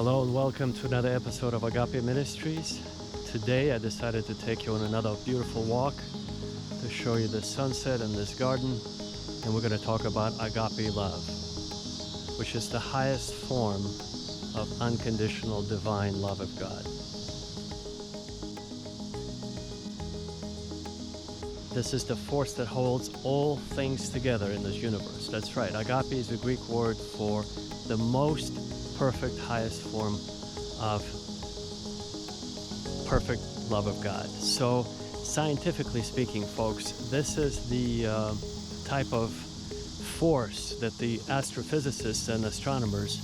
Hello and welcome to another episode of Agape Ministries. Today I decided to take you on another beautiful walk to show you the sunset in this garden, and we're going to talk about Agape Love, which is the highest form of unconditional divine love of God. This is the force that holds all things together in this universe. That's right, agape is the Greek word for the most perfect, highest form of perfect love of God. So scientifically speaking, folks, this is the type of force that the astrophysicists and astronomers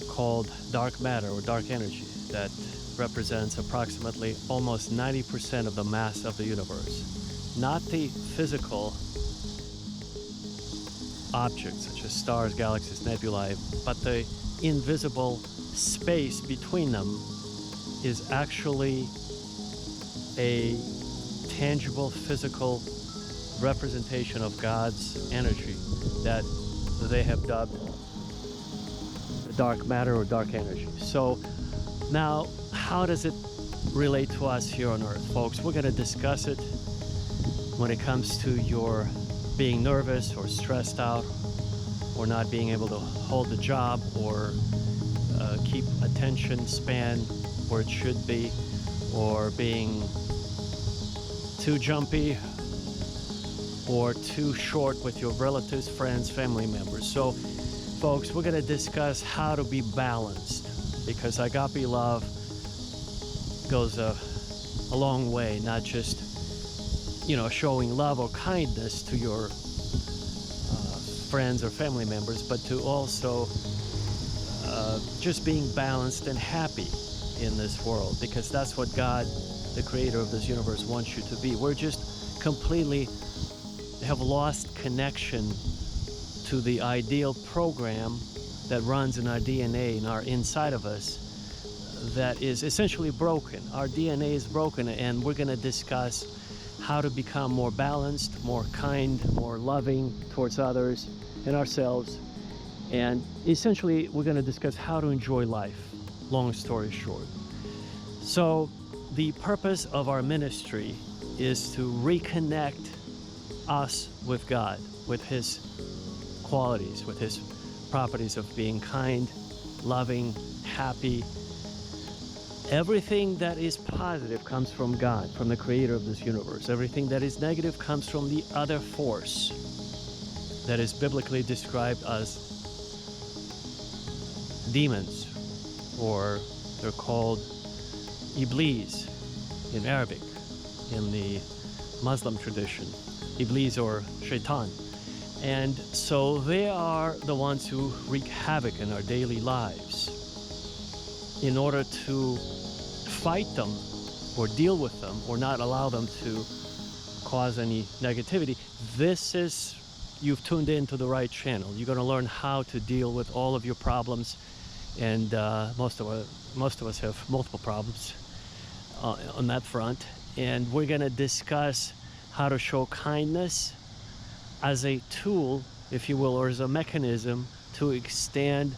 called dark matter or dark energy, that represents approximately almost 90% of the mass of the universe. Not the physical objects such as stars, galaxies, nebulae, but the invisible space between them is actually a tangible physical representation of God's energy that they have dubbed dark matter or dark energy. So now, how does it relate to us here on earth, folks? We're going to discuss it when it comes to your being nervous or stressed out, or not being able to hold the job, or keep attention span where it should be, or being too jumpy or too short with your relatives, friends, family members. So folks, we're going to discuss how to be balanced, because agape love goes a long way, not just showing love or kindness to your friends or family members, but to also just being balanced and happy in this world, because that's what God, the creator of this universe, wants you to be. We're just completely have lost connection to the ideal program that runs in our DNA, in our inside of us, that is essentially broken. Our DNA is broken, and we're going to discuss how to become more balanced, more kind, more loving towards others and ourselves. And essentially, we're going to discuss how to enjoy life, long story short. So the purpose of our ministry is to reconnect us with God, with His qualities, with His properties of being kind, loving, happy. Everything that is positive comes from God, from the creator of this universe. Everything that is negative comes from the other force that is biblically described as demons, or they're called Iblis in Arabic, in the Muslim tradition, Iblis or Shaitan. And so they are the ones who wreak havoc in our daily lives. In order to fight them or deal with them or not allow them to cause any negativity, you've tuned into the right channel. You're going to learn how to deal with all of your problems, and most of us have multiple problems on that front. And we're going to discuss how to show kindness as a tool, if you will, or as a mechanism to extend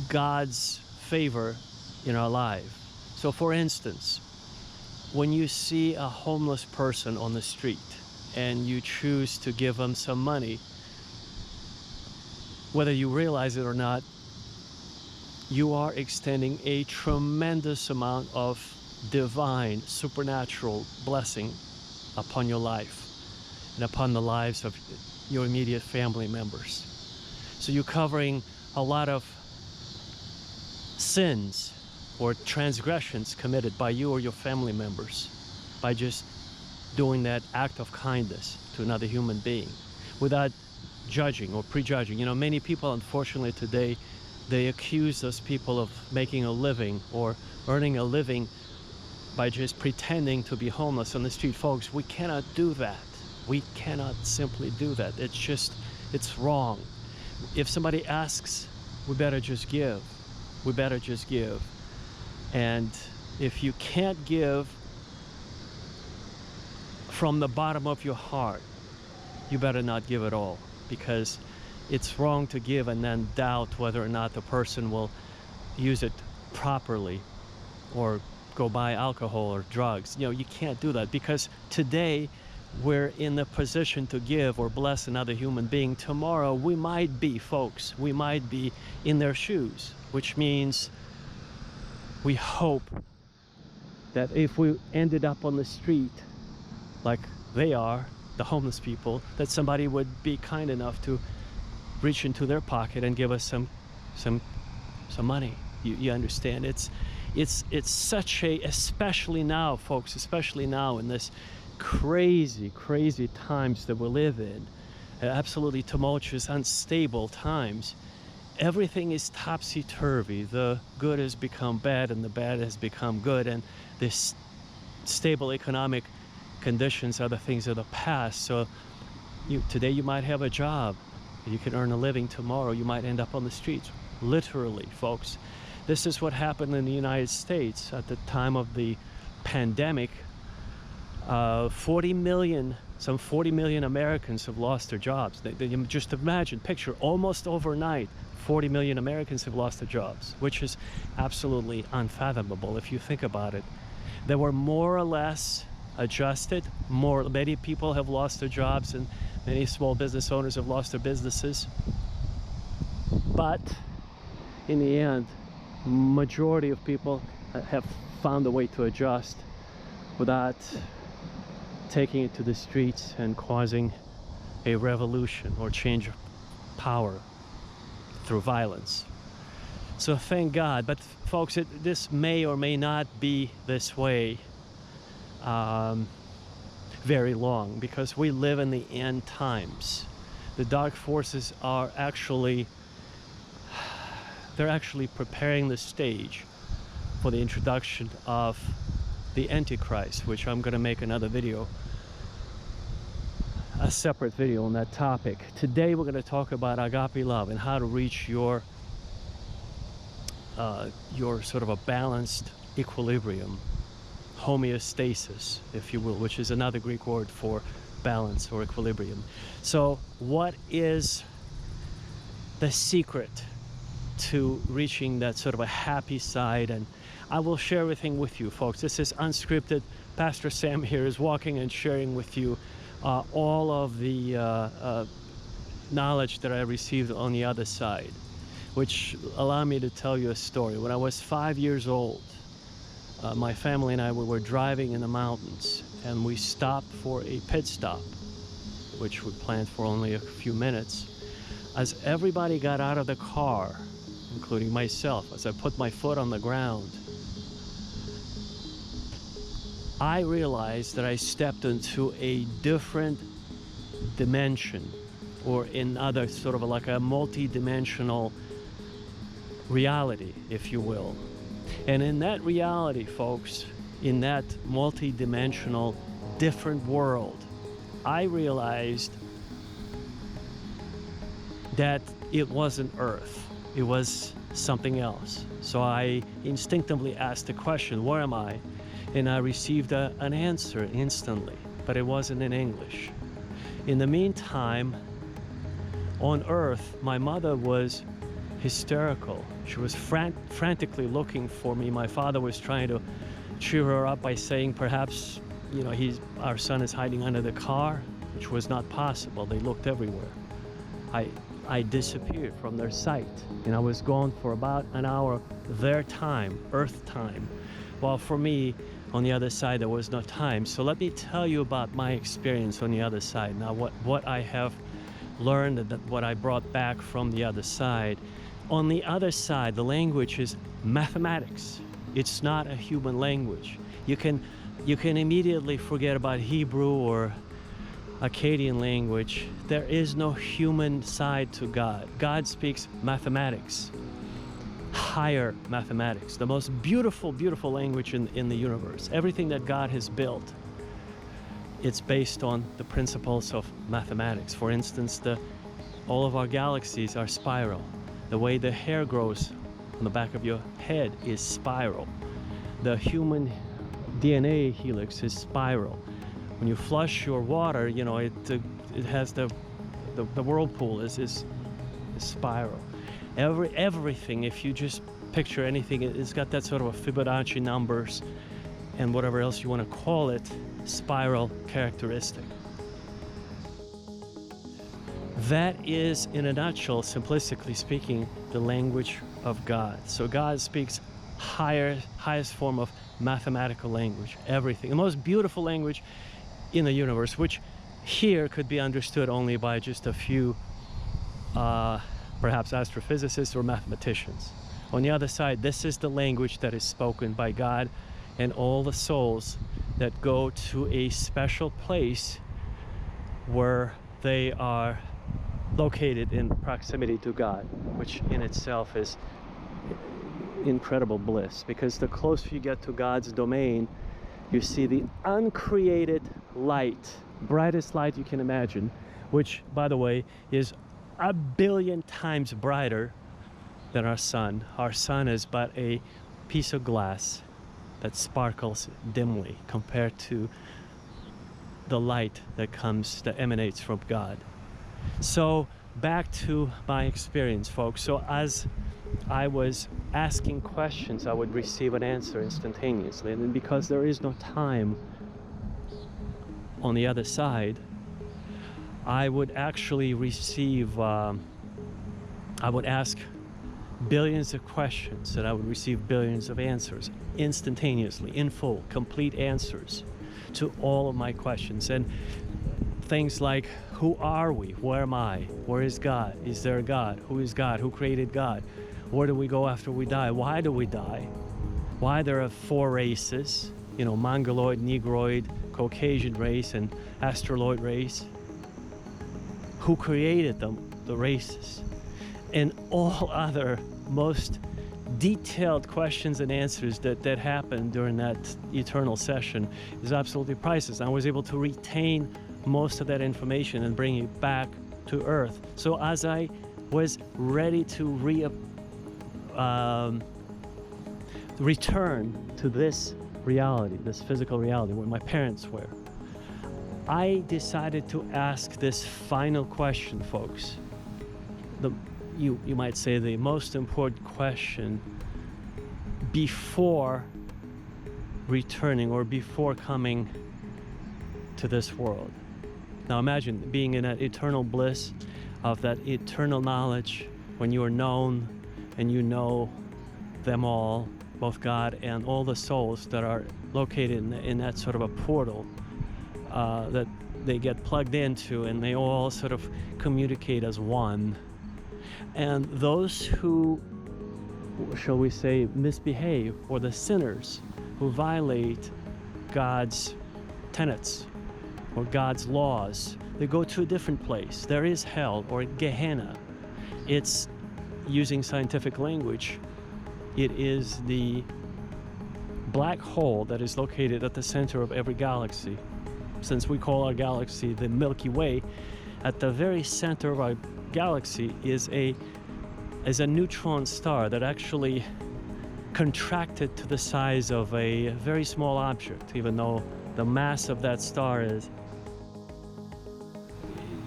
God's favor in our life. So for instance, when you see a homeless person on the street and you choose to give them some money, whether you realize it or not, you are extending a tremendous amount of divine, supernatural blessing upon your life and upon the lives of your immediate family members. So you're covering a lot of sins or transgressions committed by you or your family members by just doing that act of kindness to another human being without judging or prejudging. Many people, unfortunately, today, they accuse those people of making a living or earning a living by just pretending to be homeless on the street. Folks, we cannot do that. We cannot simply do that. It's wrong. If somebody asks, we better just give. We better just give. And if you can't give from the bottom of your heart, you better not give at all, because it's wrong to give and then doubt whether or not the person will use it properly or go buy alcohol or drugs. You know, you can't do that, because today we're in the position to give or bless another human being. Tomorrow we might be, folks, we might be in their shoes, which means we hope that if we ended up on the street like they are, the homeless people, that somebody would be kind enough to reach into their pocket and give us some money. You understand? It's such a, especially now, folks, especially now in this crazy times that we live in, absolutely tumultuous, unstable times. Everything is topsy-turvy. The good has become bad and the bad has become good, and this stable economic conditions are the things of the past. So today you might have a job, you can earn a living. Tomorrow you might end up on the streets, literally, folks. This is what happened in the United States at the time of the pandemic. 40 million Americans have lost their jobs. Just imagine, picture, almost overnight, 40 million Americans have lost their jobs, which is absolutely unfathomable if you think about it. They were more or less adjusted. Many people have lost their jobs, and many small business owners have lost their businesses. But in the end, majority of people have found a way to adjust without taking it to the streets and causing a revolution or change of power through violence. So thank God. But folks, this may or may not be this way very long, because we live in the end times. The dark forces are actually preparing the stage for the introduction of the Antichrist, which I'm going to make another video, a separate video on that topic. Today we're going to talk about agape love and how to reach your sort of a balanced equilibrium, homeostasis, if you will, which is another Greek word for balance or equilibrium. So what is the secret to reaching that sort of a happy side? And I will share everything with you, folks. This is unscripted. Pastor Sam here is walking and sharing with you all of the knowledge that I received on the other side, which allow me to tell you a story. When I was 5 years old, my family and I, we were driving in the mountains, and we stopped for a pit stop, which we planned for only a few minutes. As everybody got out of the car, including myself, as I put my foot on the ground, I realized that I stepped into a different dimension, or in other sort of like a multi-dimensional reality, if you will. And in that reality, folks, in that multi-dimensional different world, I realized that it wasn't Earth, it was something else. So I instinctively asked the question, where am I? And I received an answer instantly, but it wasn't in English. In the meantime, on Earth, my mother was hysterical. She was frantically looking for me. My father was trying to cheer her up by saying, perhaps, you know, our son is hiding under the car, which was not possible. They looked everywhere. I disappeared from their sight, and I was gone for about an hour, their time, Earth time, while for me, on the other side, there was no time. So let me tell you about my experience on the other side. Now, what I have learned, and what I brought back from the other side. On the other side, the language is mathematics. It's not a human language. You can immediately forget about Hebrew or Akkadian language. There is no human side to God. God speaks mathematics, higher mathematics, the most beautiful language in the universe. Everything that God has built, it's based on the principles of mathematics. For instance, all of our galaxies are spiral. The way the hair grows on the back of your head is spiral. The human DNA helix is spiral. When you flush your water, you know, it has the whirlpool is spiral. Everything, if you just picture anything, it's got that sort of a Fibonacci numbers and whatever else you want to call it, spiral characteristic. That is, in a nutshell, simplistically speaking, the language of God. So God speaks highest form of mathematical language, everything. The most beautiful language in the universe, which here could be understood only by just a few, perhaps astrophysicists or mathematicians. On the other side, this is the language that is spoken by God and all the souls that go to a special place where they are located in proximity to God, which in itself is incredible bliss, because the closer you get to God's domain, you see the uncreated light, brightest light you can imagine, which, by the way, is 1 billion times brighter than our sun. Our sun is but a piece of glass that sparkles dimly compared to the light that emanates from God. So back to my experience, folks. So as I was asking questions, I would receive an answer instantaneously. And then because there is no time on the other side, I would actually receive, I would ask billions of questions and I would receive billions of answers instantaneously, in full, complete answers to all of my questions. And things like, who are we? Where am I? Where is God? Is there a God? Who is God? Who created God? Where do we go after we die? Why do we die? Why there are 4 races, Mongoloid, Negroid, Caucasian race, and Astroloid race? Who created them, the races? And all other most detailed questions and answers that happened during that eternal session is absolutely priceless. I was able to retain most of that information and bring it back to Earth. So as I was ready to return to this reality, this physical reality where my parents were, I decided to ask this final question, folks. You might say the most important question before returning or before coming to this world. Now imagine being in that eternal bliss of that eternal knowledge when you are known and you know them all, both God and all the souls that are located in that sort of a portal that they get plugged into, and they all sort of communicate as one. And those who, shall we say, misbehave, or the sinners who violate God's tenets or God's laws, they go to a different place. There is hell, or Gehenna. It's, using scientific language, it is the black hole that is located at the center of every galaxy. Since we call our galaxy the Milky Way, at the very center of our galaxy is a neutron star that actually contracted to the size of a very small object, even though the mass of that star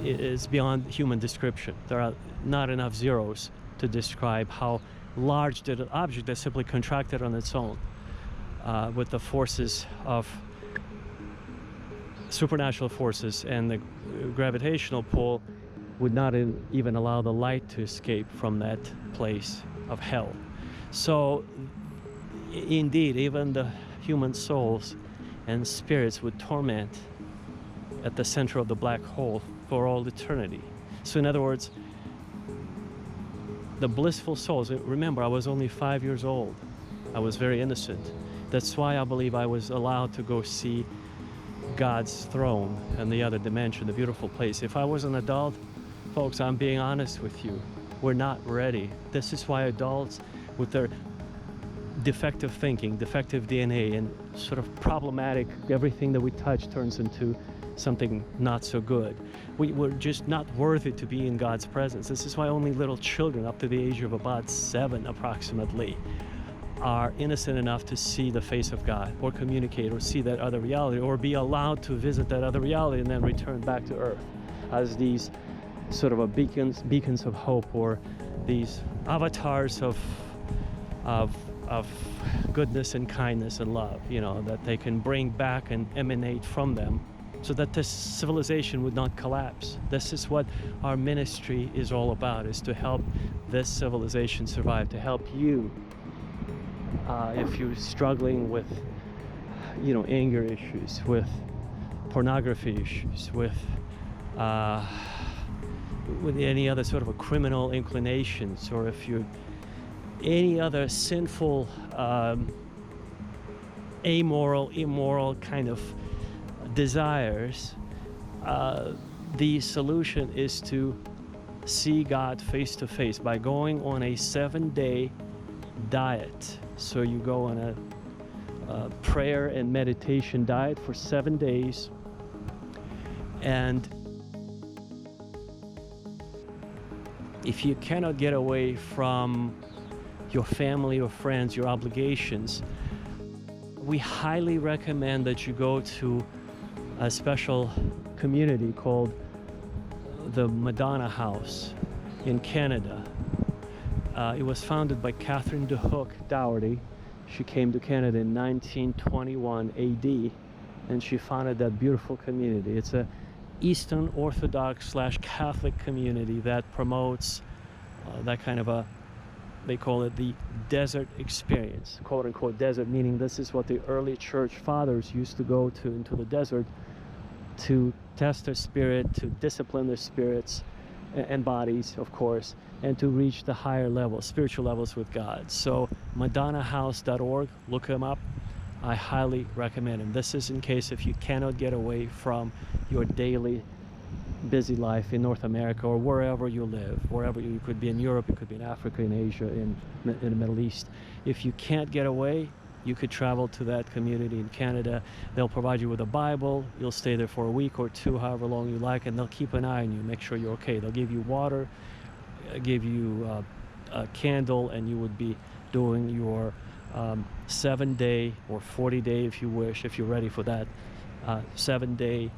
is beyond human description. There are not enough zeros to describe how large did an object that simply contracted on its own with the forces of supernatural forces, and the gravitational pull would not even allow the light to escape from that place of hell. So indeed, even the human souls and spirits would torment at the center of the black hole for all eternity. So in other words, the blissful souls, remember, I was only 5 years old. I was very innocent. That's why I believe I was allowed to go see God's throne and the other dimension, the beautiful place. If I was an adult, folks, I'm being honest with you, we're not ready. This is why adults with their defective thinking, defective DNA, and sort of problematic, everything that we touch turns into something not so good. We're just not worthy to be in God's presence. This is why only little children up to the age of about 7 approximately are innocent enough to see the face of God, or communicate, or see that other reality, or be allowed to visit that other reality and then return back to earth as these sort of a beacons of hope, or these avatars of goodness and kindness and love, that they can bring back and emanate from them, so that this civilization would not collapse. This is what our ministry is all about, is to help this civilization survive, to help you if you're struggling with anger issues, with pornography issues, with any other sort of a criminal inclinations, or if you're any other sinful, amoral, immoral kind of desires. The solution is to see God face to face by going on a 7-day diet. So you go on a prayer and meditation diet for 7 days, and if you cannot get away from your family or friends, your obligations, we highly recommend that you go to a special community called the Madonna House in Canada. It was founded by Catherine Doherty. She came to Canada in 1921 AD, and she founded that beautiful community. It's a Eastern Orthodox / Catholic community that promotes that kind of they call it the desert experience, quote unquote desert, meaning this is what the early church fathers used to go to into the desert to test their spirit, to discipline their spirits and bodies, of course, and to reach the higher levels, spiritual levels with God. So madonnahouse.org, look them up. I highly recommend them. This is in case if you cannot get away from your daily busy life in North America or wherever you live, wherever you could be in Europe, you could be in Africa, in Asia, in the Middle East. If you can't get away, you could travel to that community in Canada. They'll provide you with a Bible. You'll stay there for a week or two, however long you like, and they'll keep an eye on you, make sure you're okay. They'll give you water, give you a candle, and you would be doing your 7-day or 40-day, if you wish, if you're ready for that, 7-day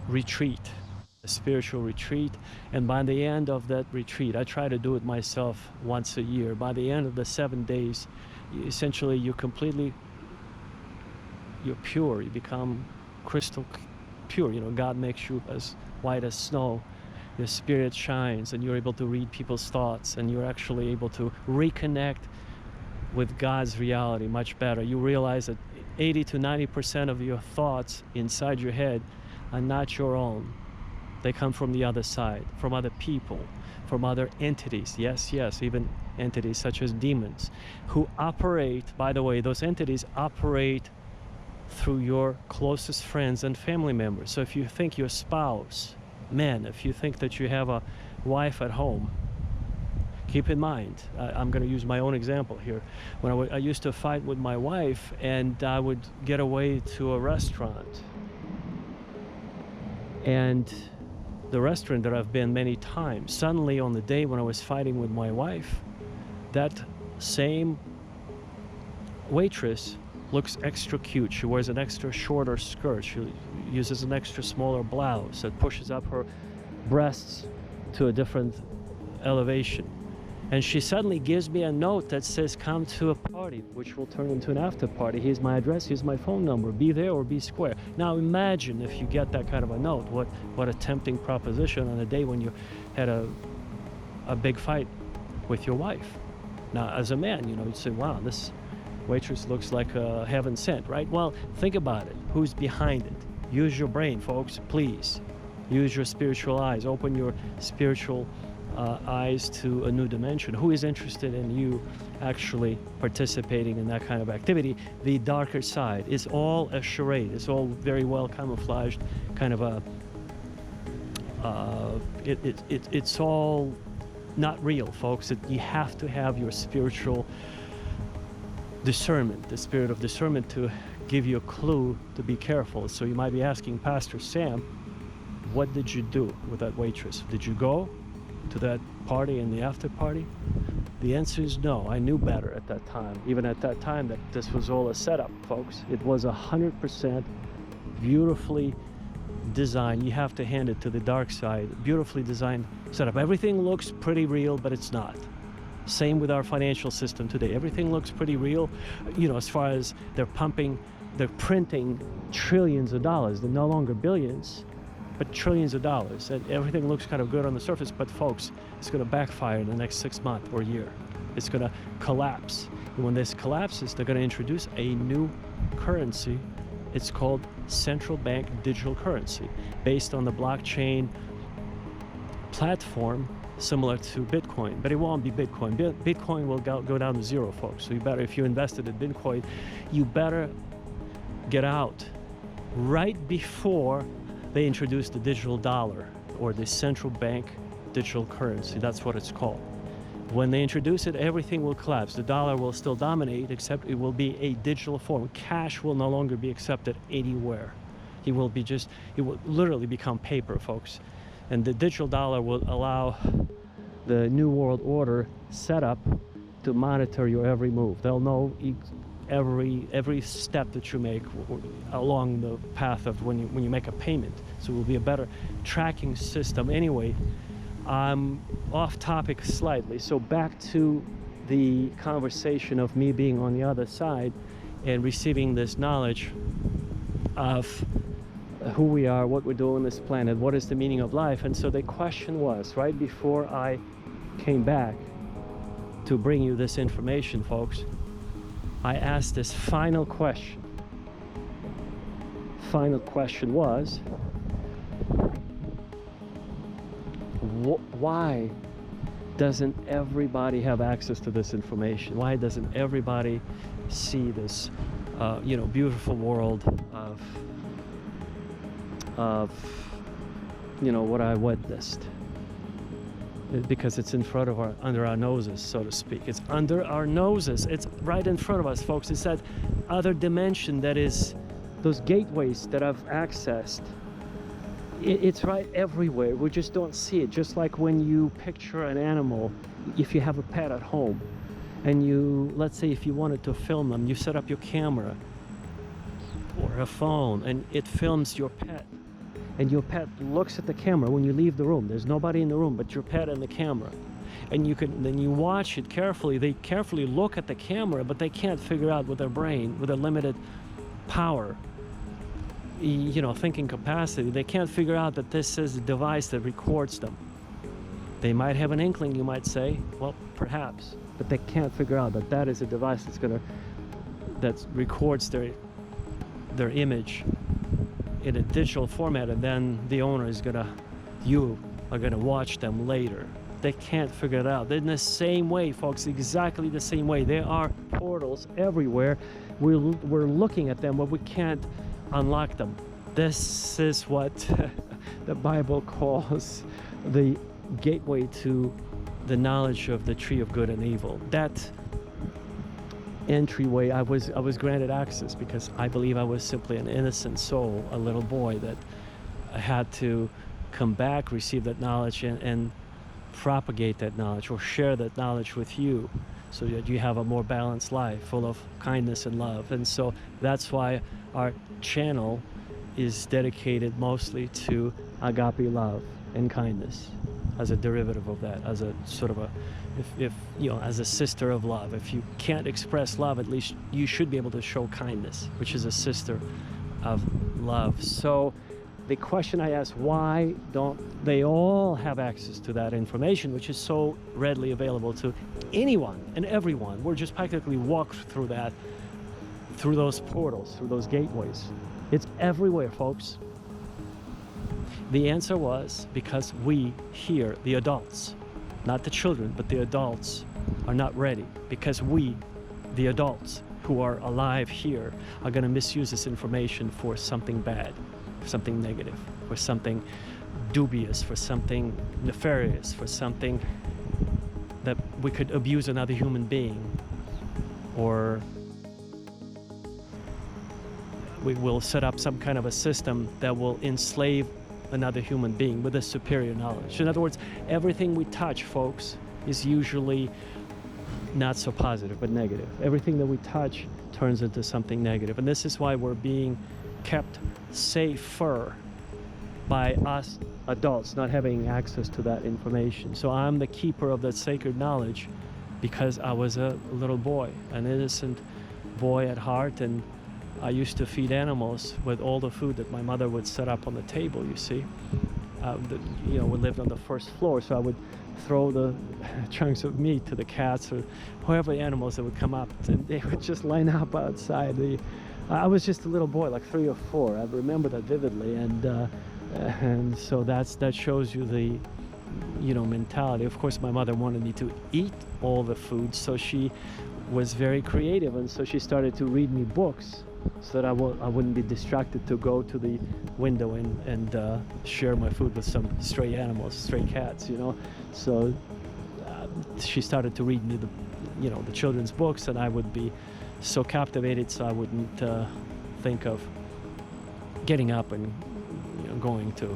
retreat, a spiritual retreat. And by the end of that retreat, I try to do it myself once a year. By the end of the 7 days, essentially you're pure. You become crystal pure. God makes you as white as snow. Your spirit shines, and you're able to read people's thoughts, and you're actually able to reconnect with God's reality much better. You realize that 80 to 90% of your thoughts inside your head are not your own. They come from the other side, from other people, from other entities. Yes, even entities such as demons, who operate, by the way, those entities operate through your closest friends and family members. So if you think your spouse, men, if you think that you have a wife at home, keep in mind, I'm going to use my own example here. When I used to fight with my wife, and I would get away to a restaurant, and the restaurant that I've been many times, suddenly on the day when I was fighting with my wife, that same waitress looks extra cute. She wears an extra shorter skirt. She uses an extra smaller blouse that pushes up her breasts to a different elevation. And she suddenly gives me a note that says, come to a party, which will turn into an after party. Here's my address, here's my phone number. Be there or be square. Now imagine if you get that kind of a note, what a tempting proposition on a day when you had a big fight with your wife. Now, as a man, you'd say, wow, this waitress looks like heaven sent, right? Well, think about it. Who's behind it? Use your brain, folks, please. Use your spiritual eyes. Open your spiritual eyes to a new dimension. Who is interested in you actually participating in that kind of activity? The darker side is all a charade. It's all very well camouflaged, kind of a it's all not real, folks. You have to have your spiritual discernment, the spirit of discernment, to give you a clue to be careful. So you might be asking, Pastor Sam, what did you do with that waitress? Did you go to that party and the after party? The answer is no. I knew better at that time, even at that time, that this was all a setup, folks. It was 100% beautifully design, you have to hand it to the dark side. Beautifully designed setup. Everything looks pretty real, but it's not. Same with our financial system today. Everything looks pretty real, as far as they're printing trillions of dollars. They're no longer billions, but trillions of dollars. And everything looks kind of good on the surface, but folks, it's going to backfire in the next 6 months or year. It's going to collapse. And when this collapses, they're going to introduce a new currency. It's called central bank digital currency, based on the blockchain platform similar to Bitcoin. But it won't be Bitcoin. Bitcoin will go down to zero, folks. So you better, if you invested in Bitcoin, you better get out right before they introduce the digital dollar, or the central bank digital currency. That's what it's called. When they introduce it, everything will collapse. The dollar will still dominate, except it will be a digital form. Cash will no longer be accepted anywhere. It will literally become paper, folks. And the digital dollar will allow the New World Order setup to monitor your every move. They'll know every step that you make along the path of when you make a payment. So it will be a better tracking system. Anyway, I'm off topic slightly, so back to the conversation of me being on the other side and receiving this knowledge of who we are, what we're doing on this planet, what is the meaning of life. And so the question was, right before I came back to bring you this information, folks, I asked this final question. Final question was, why doesn't everybody have access to this information? Why doesn't everybody see this, beautiful world of what I witnessed? Because it's in front of under our noses, so to speak. It's under our noses. It's right in front of us, folks. It's that other dimension that is those gateways that I've accessed. It's right everywhere. We just don't see it. Just like when you picture an animal, if you have a pet at home, and let's say if you wanted to film them, you set up your camera or a phone, and it films your pet. And your pet looks at the camera when you leave the room. There's nobody in the room but your pet and the camera. And then you watch it carefully. They carefully look at the camera, but they can't figure out with their brain, with their limited power, thinking capacity, they can't figure out that this is a device that records them. They might have an inkling, you might say, well, perhaps, but they can't figure out that that is a device that records their image in a digital format, and then you are gonna watch them later. They can't figure it out. They're in the same way, folks, exactly the same way. There are portals everywhere. We're looking at them, but we can't unlock them. This is what the Bible calls the gateway to the knowledge of the tree of good and evil. That entryway, I was granted access because I believe I was simply an innocent soul, a little boy that had to come back, receive that knowledge, and propagate that knowledge or share that knowledge with you, so that you have a more balanced life full of kindness and love. And so that's why our channel is dedicated mostly to agape love and kindness as a derivative of that, as a sort of as a sister of love. If you can't express love, at least you should be able to show kindness, which is a sister of love. So the question I asked, why don't they all have access to that information, which is so readily available to anyone and everyone? We're just practically walked through those portals, through those gateways. It's everywhere, folks. The answer was because we here, the adults, not the children, but the adults, are not ready. Because we, the adults who are alive here, are going to misuse this information for something bad, for something negative, for something dubious, for something nefarious, for something that we could abuse another human being, or we will set up some kind of a system that will enslave another human being with a superior knowledge. In other words, everything we touch, folks, is usually not so positive, but negative. Everything that we touch turns into something negative. And this is why we're being kept safer by us adults not having access to that information. So I'm the keeper of that sacred knowledge because I was a little boy, an innocent boy at heart, and I used to feed animals with all the food that my mother would set up on the table, you see. We lived on the first floor, so I would throw the chunks of meat to the cats or whoever the animals that would come up, and they would just line up outside. I was just a little boy, like 3 or 4. I remember that vividly, and so that shows you the mentality. Of course, my mother wanted me to eat all the food, so she was very creative, and so she started to read me books so that I wouldn't be distracted to go to the window and share my food with some stray animals, stray cats, So she started to read me the children's books, and I would be so captivated, so I wouldn't think of getting up and going to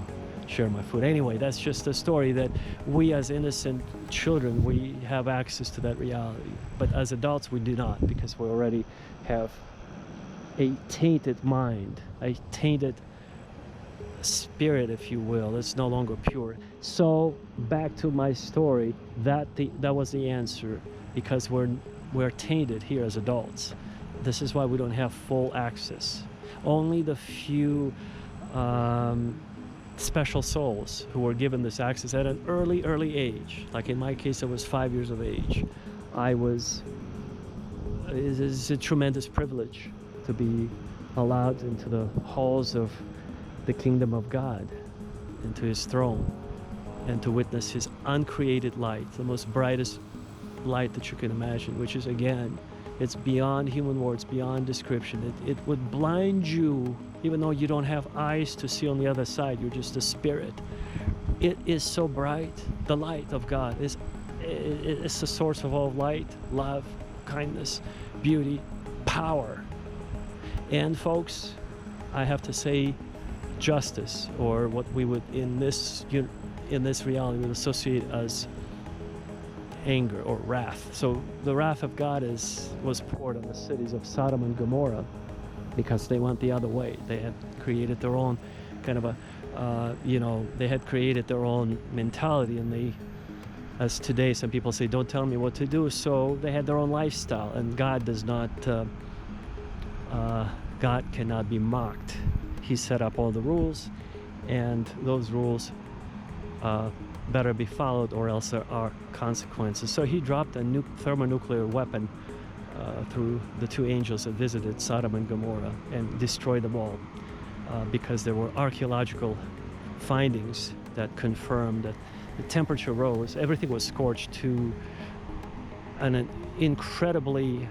share my food. Anyway, that's just a story that we as innocent children, we have access to that reality. But as adults, we do not, because we already have a tainted mind, a tainted spirit, if you will. It's no longer pure. So back to my story, that was the answer, because we're tainted here as adults. This is why we don't have full access. Only the few special souls who were given this access at an early age. Like in my case, I was 5 years of age. It's a tremendous privilege to be allowed into the halls of the kingdom of God, into his throne, and to witness his uncreated light, the most brightest light that you can imagine, which is, again, it's beyond human words, beyond description. It would blind you, even though you don't have eyes to see on the other side. You're just a spirit. It is so bright. The light of God is the source of all light, love, kindness, beauty, power. And folks, I have to say justice, or what we would in this reality would associate as anger or wrath. So the wrath of God was poured on the cities of Sodom and Gomorrah because they went the other way. They had created their own kind of they had created their own mentality, and as today some people say, don't tell me what to do. So they had their own lifestyle, and God God cannot be mocked. He set up all the rules, and those rules better be followed, or else there are consequences. So he dropped a thermonuclear weapon through the 2 angels that visited Sodom and Gomorrah and destroyed them all, because there were archaeological findings that confirmed that the temperature rose. Everything was scorched to an incredibly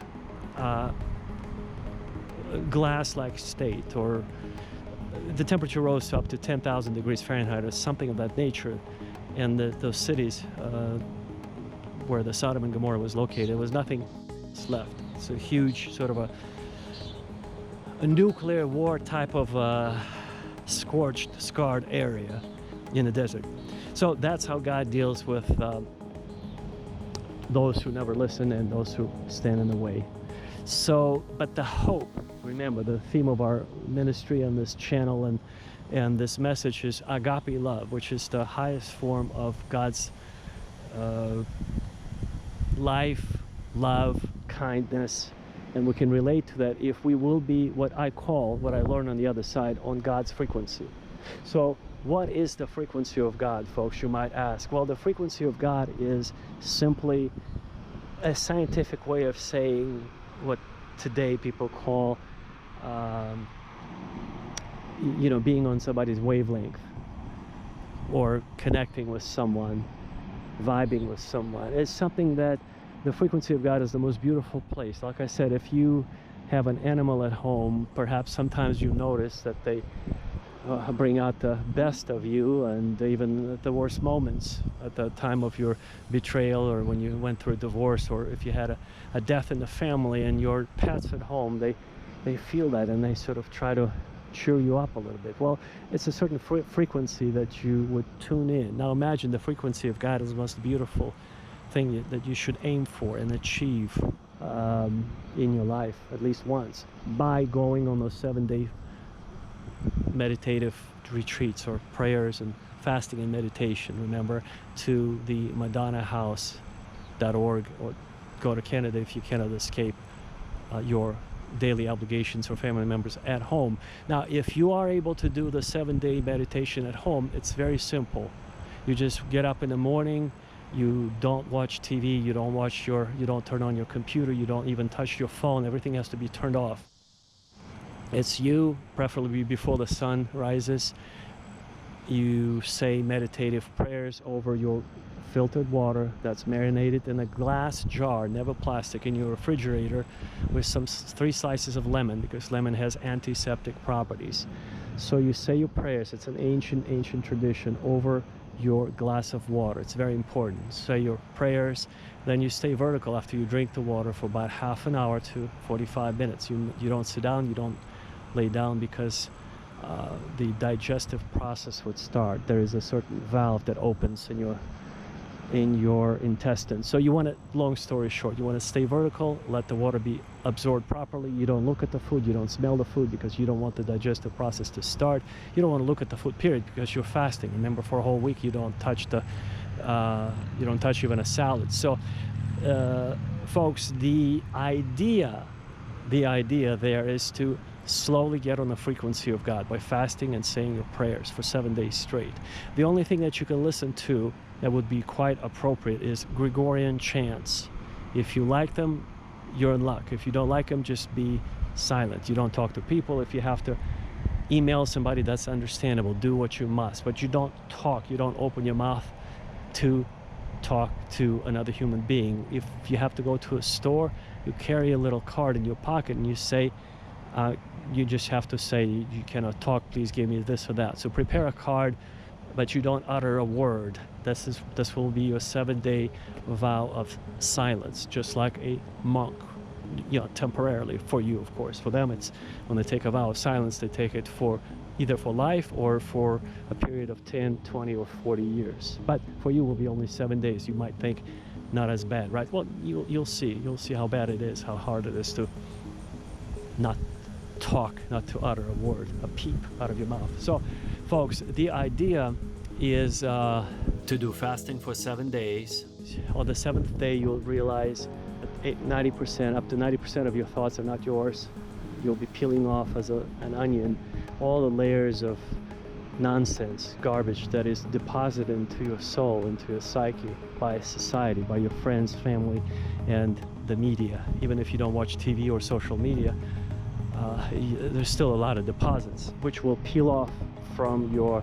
glass-like state, or the temperature rose up to 10,000 degrees Fahrenheit or something of that nature. And those cities where the Sodom and Gomorrah was located, there was nothing left. It's a huge sort of a nuclear war type of scorched, scarred area in the desert. So that's how God deals with those who never listen and those who stand in the way. So, but the hope, remember the theme of our ministry on this channel and this message is Agape Love, which is the highest form of God's life, love, kindness, and we can relate to that if we will be what I learn on the other side, on God's frequency. So what is the frequency of God, folks, you might ask? Well, the frequency of God is simply a scientific way of saying what today people call being on somebody's wavelength, or connecting with someone, vibing with someone. It's something that the frequency of God is the most beautiful place. Like I said, if you have an animal at home, perhaps sometimes you notice that they bring out the best of you, and even at the worst moments, at the time of your betrayal, or when you went through a divorce, or if you had a death in the family and your pets at home, they feel that, and they sort of try to cheer you up a little bit. Well, it's a certain frequency that you would tune in. Now imagine the frequency of God is the most beautiful thing that you should aim for and achieve in your life at least once, by going on those 7-day meditative retreats or prayers and fasting and meditation, remember, to the MadonnaHouse.org, or go to Canada if you cannot escape your daily obligations or family members at home. Now, if you are able to do the 7-day meditation at home, it's very simple. You just get up in the morning, you don't watch TV, you don't turn on your computer, you don't even touch your phone, everything has to be turned off. It's you, preferably before the sun rises. You say meditative prayers over your filtered water that's marinated in a glass jar, never plastic, in your refrigerator, with 3 slices of lemon, because lemon has antiseptic properties. So you say your prayers. It's an ancient tradition over your glass of water. It's very important. Say your prayers, then you stay vertical after you drink the water for about half an hour to 45 minutes. You don't sit down, you don't lay down, because the digestive process would start. There is a certain valve that opens in your intestines. So you want to, long story short, you want to stay vertical, let the water be absorbed properly. You don't look at the food, you don't smell the food, because you don't want the digestive process to start. You don't want to look at the food, period, because you're fasting. Remember, for a whole week you don't touch even a salad. So folks, the idea there is to slowly get on the frequency of God by fasting and saying your prayers for 7 days straight. The only thing that you can listen to that would be quite appropriate is Gregorian chants. If you like them, you're in luck. If you don't like them, just be silent. You don't talk to people. If you have to email somebody, that's understandable. Do what you must. But you don't talk. You don't open your mouth to talk to another human being. If you have to go to a store, you carry a little card in your pocket and you say, you just have to say, you cannot talk, please give me this or that. So prepare a card, but you don't utter a word. This will be your 7-day vow of silence, just like a monk, temporarily for you, of course. For them, it's when they take a vow of silence, they take it for either for life or for a period of 10, 20, or 40 years. But for you, it will be only 7 days. You might think, not as bad, right? Well, you'll see. You'll see how bad it is, how hard it is to not talk, not to utter a word, a peep out of your mouth. So, folks, the idea is to do fasting for 7 days. On the 7th day, you'll realize that up to 90% of your thoughts are not yours. You'll be peeling off as an onion all the layers of nonsense, garbage that is deposited into your soul, into your psyche, by society, by your friends, family, and the media. Even if you don't watch TV or social media, there's still a lot of deposits which will peel off from your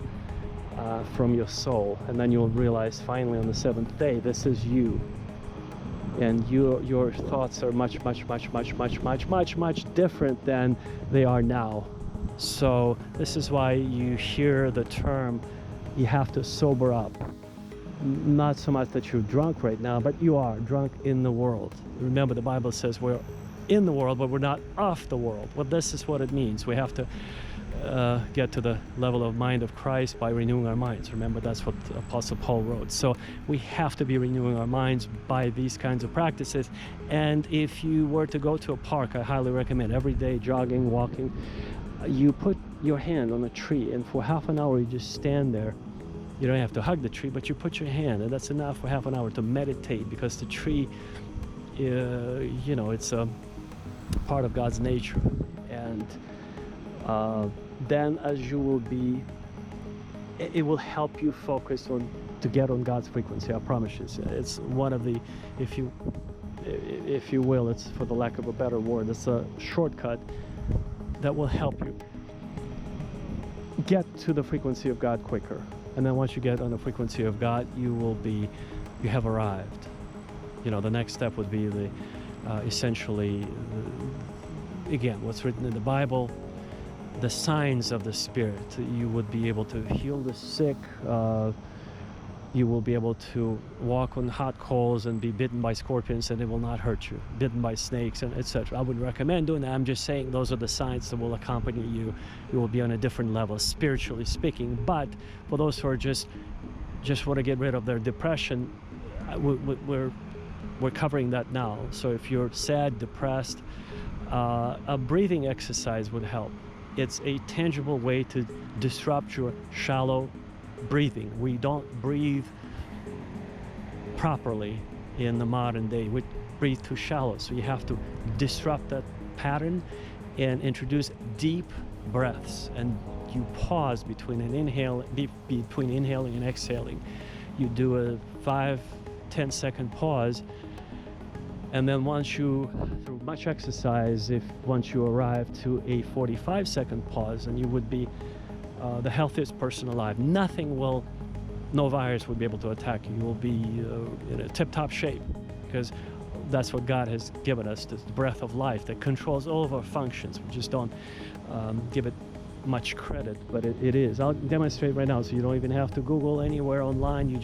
soul, and then you'll realize finally on the 7th day, this is you, and your thoughts are much different than they are now. So this is why you hear the term, you have to sober up. Not so much that you're drunk right now, but you are drunk in the world. Remember, the Bible says we're in the world, but we're not of the world. Well, this is what it means. We have to get to the level of mind of Christ by renewing our minds. Remember, that's what the Apostle Paul wrote. So we have to be renewing our minds by these kinds of practices. And if you were to go to a park, I highly recommend every day jogging, walking, you put your hand on a tree, and for half an hour you just stand there. You don't have to hug the tree, but you put your hand, and that's enough for half an hour to meditate, because the tree, it's a part of God's nature. And then as you will be, it will help you focus to get on God's frequency. I promise you. It's one of the, if you will, it's, for the lack of a better word, it's a shortcut that will help you get to the frequency of God quicker. And then once you get on the frequency of God, you have arrived. The next step would be essentially, again, what's written in the Bible, the signs of the Spirit. You would be able to heal the sick. You will be able to walk on hot coals and be bitten by scorpions, and it will not hurt you. Bitten by snakes, and etc. I wouldn't recommend doing that. I'm just saying those are the signs that will accompany you. You will be on a different level, spiritually speaking. But for those who are just want to get rid of their depression, we're covering that now. So if you're sad, depressed, a breathing exercise would help. it's a tangible way to disrupt your shallow breathing. We don't breathe properly in the modern day. We breathe too shallow, so you have to disrupt that pattern and introduce deep breaths, and you pause between between inhaling and exhaling. You do a 5-10 second pause, and then through much exercise, once you arrive to a 45 second pause, and you would be the healthiest person alive. No virus will be able to attack you. You will be in a tip-top shape, because that's what God has given us, this breath of life that controls all of our functions. We just don't give it much credit, but it is. I'll demonstrate right now, so you don't even have to Google anywhere online.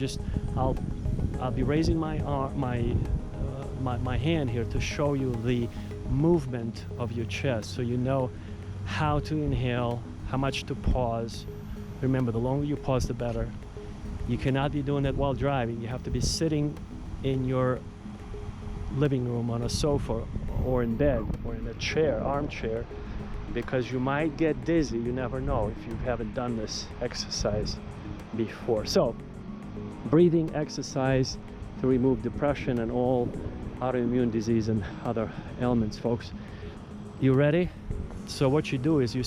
I'll be raising my hand here to show you the movement of your chest, so you know how to inhale, how much to pause. Remember, the longer you pause, the better. You cannot be doing that while driving. You have to be sitting in your living room on a sofa or in bed or in a armchair, because you might get dizzy. You never know if you haven't done this exercise before. So, breathing exercise to remove depression and all autoimmune disease and other ailments, folks. You ready? So what you do is you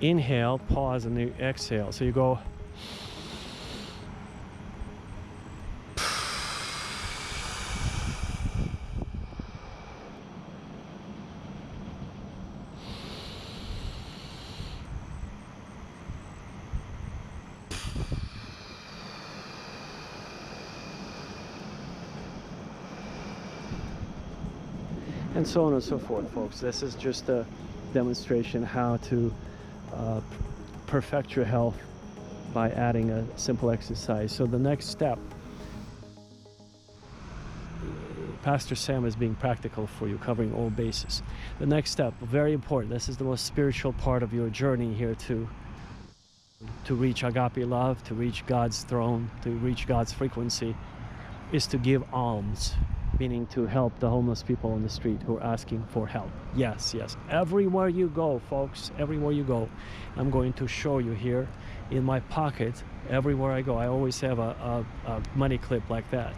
inhale, pause, and you exhale. So you go and so on and so forth, folks. This is just a demonstration how to perfect your health by adding a simple exercise. So the next step, Pastor Sam is being practical for you, covering all bases. The next step, very important, this is the most spiritual part of your journey here to reach Agape Love, to reach God's throne, to reach God's frequency, is to give alms, meaning to help the homeless people on the street who are asking for help. Yes. Everywhere you go, folks, everywhere you go, I'm going to show you here in my pocket. Everywhere I go, I always have a money clip like that.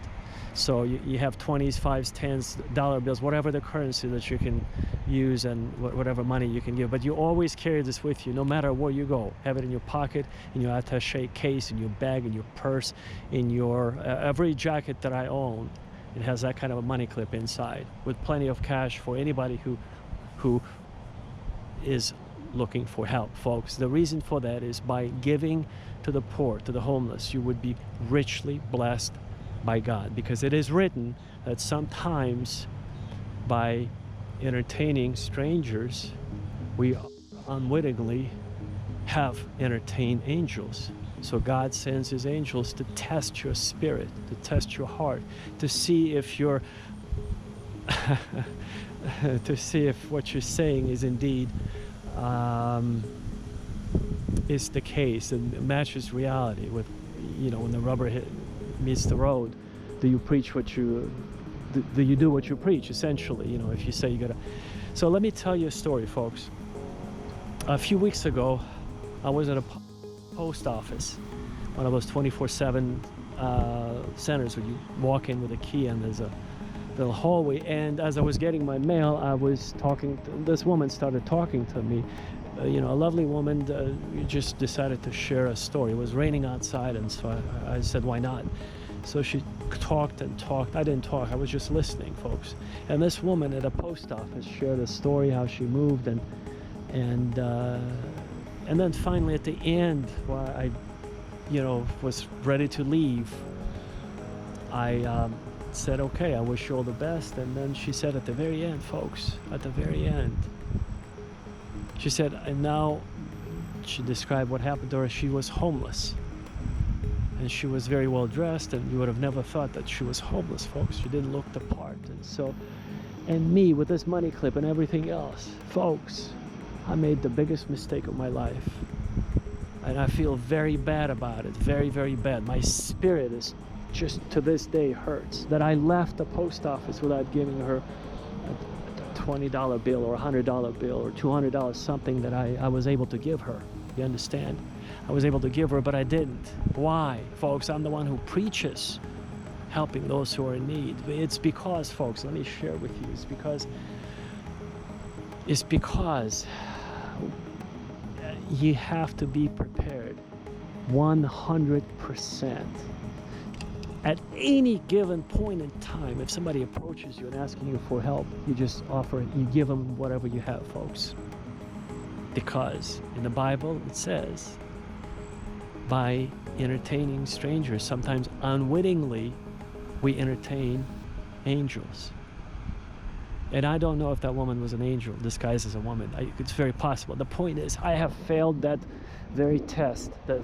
So you have 20s, 5s, 10s, dollar bills, whatever the currency that you can use and whatever money you can give. But you always carry this with you, no matter where you go. Have it in your pocket, in your attaché case, in your bag, in your purse, in your every jacket that I own. It has that kind of a money clip inside, with plenty of cash for anybody who is looking for help, folks. The reason for that is by giving to the poor, to the homeless, you would be richly blessed by God, because it is written that sometimes by entertaining strangers, we unwittingly have entertained angels. So God sends his angels to test your spirit, to test your heart, to see if you're to see if what you're saying is indeed is the case and matches reality with, when the rubber meets the road. Do you preach what you do? You do what you preach, essentially? If you say you gotta. So let me tell you a story, folks. A few weeks ago, I was at a post office, one of those 24/7 centers where you walk in with a key and there's a little hallway. And as I was getting my mail, I was talking. This woman started talking to me. A lovely woman just decided to share a story. It was raining outside, and so I said, why not? So she talked and talked. I didn't talk. I was just listening, folks. And this woman at a post office shared a story, how she moved, and then finally at the end, while I, was ready to leave, I said, okay, I wish you all the best. And then she said at the very end, folks, at the very end, she said, and now she described what happened to her. She was homeless. And she was very well dressed, and you would have never thought that she was homeless, folks. She didn't look the part. And me with this money clip and everything else, folks, I made the biggest mistake of my life. And I feel very bad about it, very, very bad. My spirit is just to this day hurts that I left the post office without giving her $20 bill or $100 bill or $200, something that I was able to give her. You understand? I was able to give her, but I didn't. Why? Folks, I'm the one who preaches helping those who are in need. It's because, folks, let me share with you, it's because you have to be prepared 100%. At any given point in time, if somebody approaches you and asking you for help, you just offer it. You give them whatever you have, folks. Because in the Bible it says, by entertaining strangers, sometimes unwittingly, we entertain angels. And I don't know if that woman was an angel disguised as a woman. It's very possible. The point is, I have failed that very test, the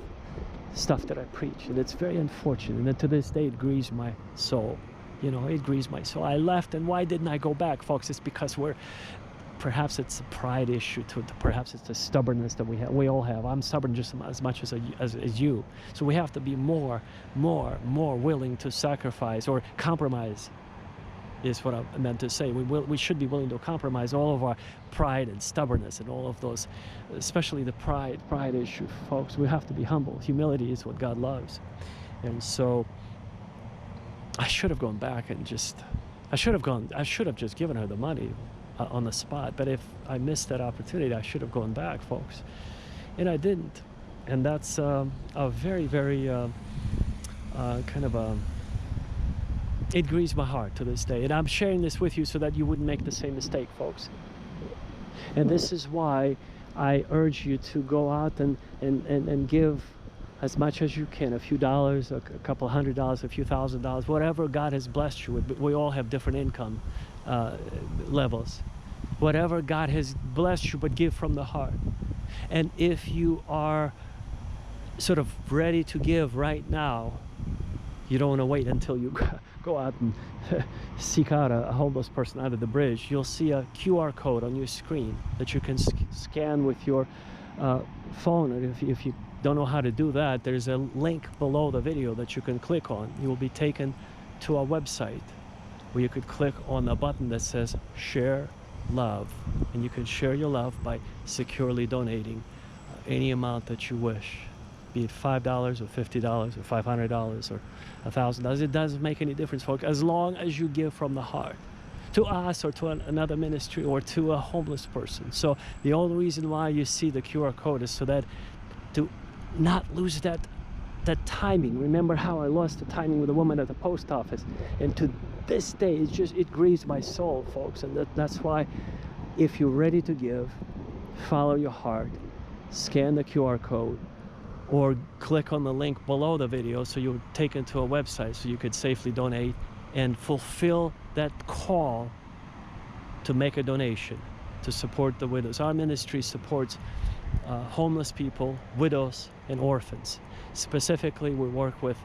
stuff that I preach, and it's very unfortunate. And to this day, it grieves my soul. You know, it grieves my soul. I left, and why didn't I go back, folks? It's because perhaps it's a pride issue, perhaps it's the stubbornness that we all have. I'm stubborn just as much as you. So we have to be more willing to sacrifice or compromise, is what I meant to say. We should be willing to compromise all of our pride and stubbornness and all of those, especially the pride issue, folks. We have to be humble. Humility is what God loves. And so I should have gone back and I should have just given her the money on the spot. But if I missed that opportunity, I should have gone back, folks. And I didn't. And that's a very, very kind of it grieves my heart to this day. And I'm sharing this with you so that you wouldn't make the same mistake, folks. And this is why I urge you to go out and give as much as you can, a few dollars, a couple $100, a few $1,000, whatever God has blessed you with. But we all have different income levels. Whatever God has blessed you, but give from the heart. And if you are sort of ready to give right now, you don't want to wait until you go out and seek out a homeless person under the bridge. You'll see a QR code on your screen that you can scan with your phone. And if you don't know how to do that, there's a link below the video that you can click on. You will be taken to a website where you could click on a button that says Share Love. And you can share your love by securely donating any amount that you wish. Be it $5 or $50 or $500 or $1,000. It doesn't make any difference, folks, as long as you give from the heart to us or to another ministry or to a homeless person. So the only reason why you see the QR code is so that to not lose that timing. Remember how I lost the timing with a woman at the post office, and to this day it grieves my soul, folks. And that's why, if you're ready to give, follow your heart, scan the QR code, or click on the link below the video so you're taken to a website so you could safely donate and fulfill that call to make a donation to support the widows. Our ministry supports homeless people, widows, and orphans. Specifically, we work with,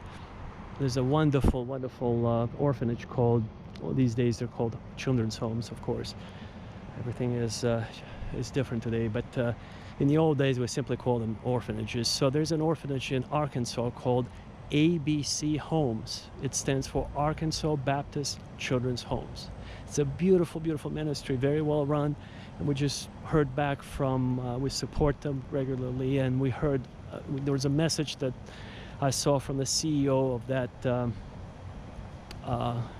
there's a wonderful orphanage called, well, these days they're called children's homes, of course. Everything is different today, but in the old days we simply called them orphanages. So there's an orphanage in Arkansas called ABC Homes. It stands for Arkansas Baptist Children's Homes. It's a beautiful ministry, very well run, and we just heard back from, we support them regularly, and we heard there was a message that I saw from the CEO of that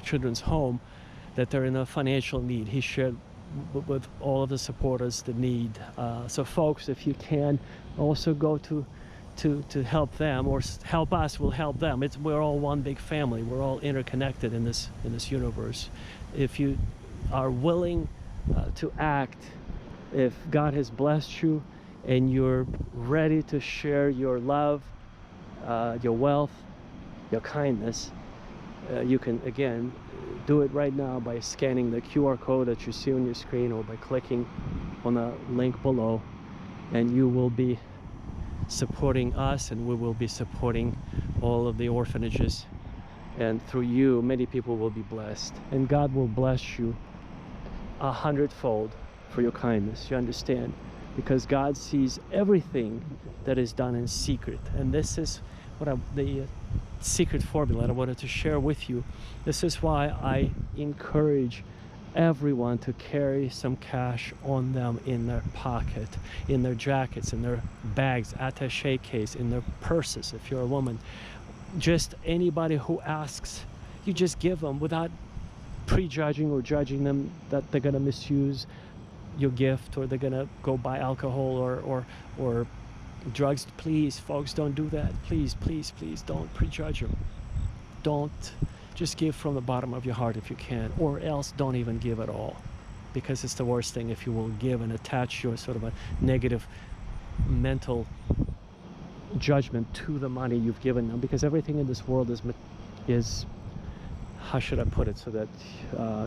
children's home that they're in a financial need. He shared with all of the supporters the need. So folks, if you can also go to help them, or help us will help them. We're all one big family. We're all interconnected in this universe. If you are willing to act, if God has blessed you and you're ready to share your love, your wealth, your kindness, you can again do it right now by scanning the QR code that you see on your screen, or by clicking on the link below, and you will be supporting us, and we will be supporting all of the orphanages, and through you many people will be blessed, and God will bless you 100-fold for your kindness. You understand? Because God sees everything that is done in secret, and this is what the secret formula that I wanted to share with you. This is why I encourage everyone to carry some cash on them in their pocket, in their jackets, in their bags, attaché case, in their purses if you're a woman. Just anybody who asks, you just give them without prejudging or judging them that they're going to misuse your gift or they're going to go buy alcohol or drugs. Please, folks, don't do that. Please, please, please don't prejudge them. Don't. Just give from the bottom of your heart if you can, or else don't even give at all, because it's the worst thing if you will give and attach your sort of a negative mental judgment to the money you've given them, because everything in this world is how should I put it so that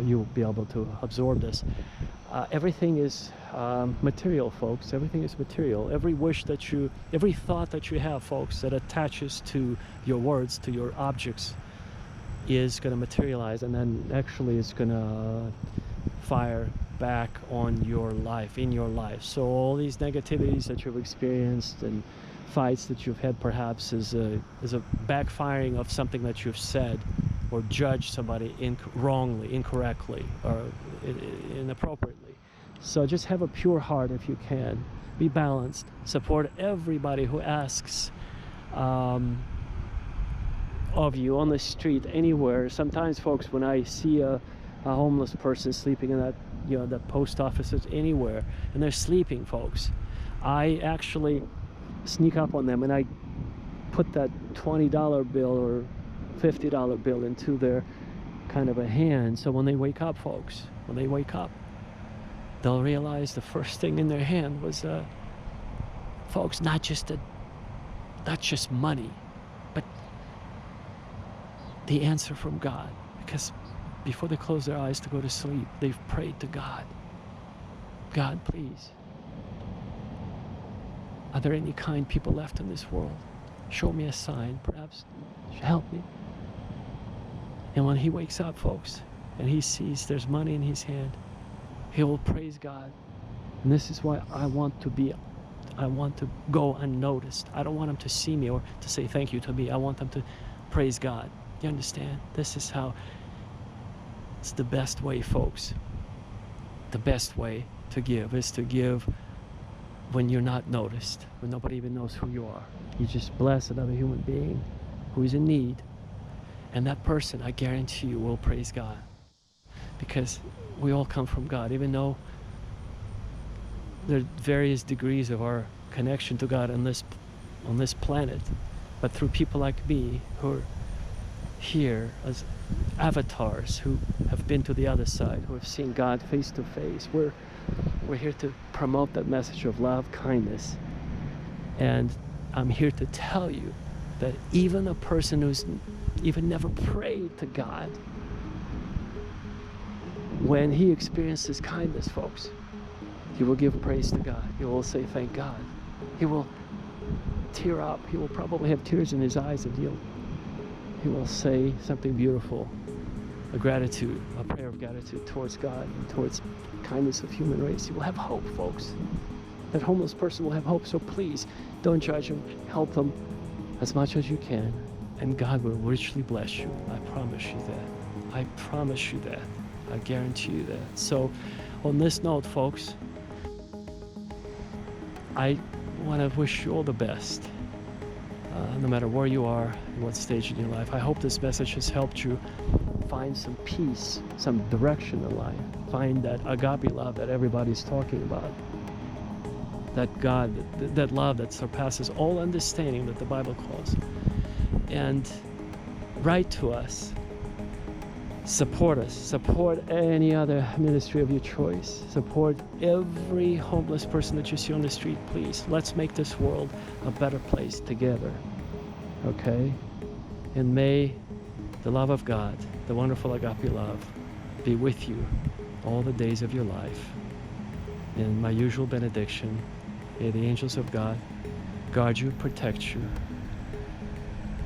you'll be able to absorb this. Everything is material, folks. Everything is material. Every wish that you, every thought that you have, folks, that attaches to your words, to your objects, is going to materialize, and then actually it's going to fire back on your life, in your life. So all these negativities that you've experienced and fights that you've had perhaps is a backfiring of something that you've said or judged somebody wrongly, incorrectly, or inappropriately. So just have a pure heart if you can. Be balanced. Support everybody who asks of you on the street, anywhere. Sometimes, folks, when I see a homeless person sleeping in that, that post office, anywhere, and they're sleeping, folks, I actually sneak up on them and I put that $20 bill or $50 bill into their kind of a hand. So when they wake up, folks, when they wake up, they'll realize the first thing in their hand was, folks, not just money, but the answer from God. Because before they close their eyes to go to sleep, they've prayed to God. God, please, are there any kind people left in this world? Show me a sign, perhaps help me. And when he wakes up, folks, and he sees there's money in his hand, he will praise God. And this is why I want to go unnoticed. I don't want them to see me or to say thank you to me. I want them to praise God. You understand? This is how, it's the best way, folks. The best way to give is to give when you're not noticed, when nobody even knows who you are. You just bless another human being who is in need, and that person, I guarantee you, will praise God, because we all come from God. Even though there are various degrees of our connection to God on this planet, but through people like me who are here as avatars, who have been to the other side, who have seen God face to face, we're here to promote that message of love, kindness. And I'm here to tell you that even a person who's even never prayed to God, when he experiences kindness, folks, he will give praise to God. He will say thank God. He will tear up. He will probably have tears in his eyes, and he will say something beautiful, a gratitude, a prayer of gratitude towards God and towards kindness of human race. He will have hope, folks. That homeless person will have hope. So please, don't judge him. Help them as much as you can, and God will richly bless you. I promise you that. I promise you that. I guarantee you that. So on this note, folks, I want to wish you all the best, no matter where you are, in what stage in your life. I hope this message has helped you find some peace, some direction in life. Find that agape love that everybody's talking about. That God, that love that surpasses all understanding that the Bible calls. And write to us. Support us. Support any other ministry of your choice. Support every homeless person that you see on the street, please. Let's make this world a better place together. Okay? And may the love of God, the wonderful agape love, be with you all the days of your life. In my usual benediction, may the angels of God guard you, protect you,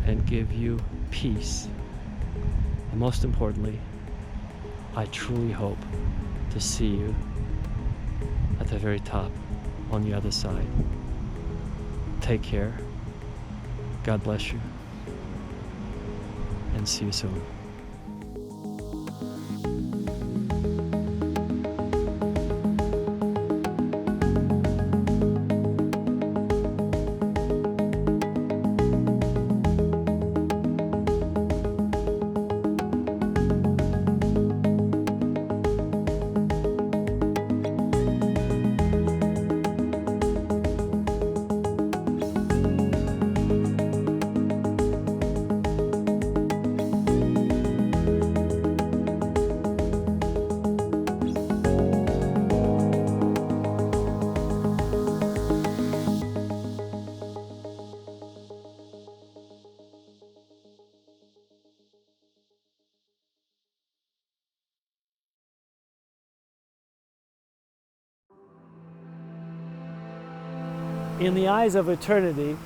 and give you peace. And most importantly, I truly hope to see you at the very top on the other side. Take care. God bless you. And see you soon. In the eyes of eternity,